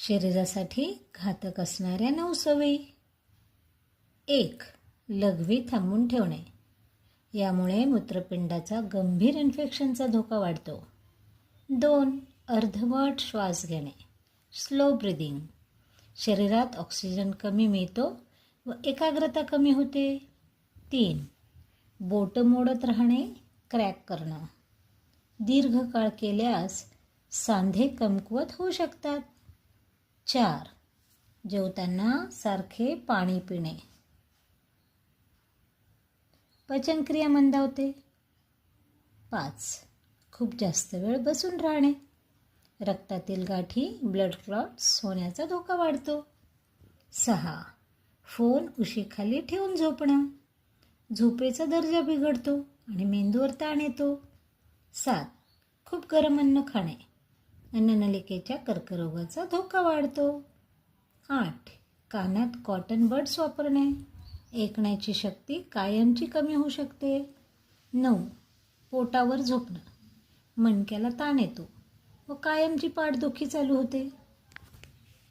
शरीरासाठी घातक असणाऱ्या 9 सवयी. 1. लघवी थांबवून ठेवणे. यामुळे मूत्रपिंडाचा गंभीर इन्फेक्शनचा धोका वाढतो. 2. अर्धवट श्वास घेणे. Slow breathing. शरीरात ऑक्सिजन कमी मिळतो व एकाग्रता कमी होते. 3. बोटं मोडत राहणे, क्रॅक करणं. दीर्घकाळ केल्यास सांधे कमकुवत होऊ शकतात. 4. जेवताना सारखे पाणी पिणे. पचनक्रिया मंदावते. 5. खूप जास्त वेळ बसून राहणे. रक्तातील गाठी ब्लड क्लॉट्स होण्याचा धोका वाढतो. 6. फोन उशीखाली ठेवून झोपणं. झोपेचा दर्जा बिघडतो आणि मेंदूवर ताण येतो. 7. खूप गरम अन्न खाणे. अन्ननलिकेच्या कर्करोगाचा धोका वाढतो. 8. कानात कॉटन बड्स वापरणे. ऐकण्याची शक्ती कायमची कमी होऊ शकते. 9. पोटावर झोपणं. मणक्याला ताण येतो व कायमची पाठदुखी चालू होते.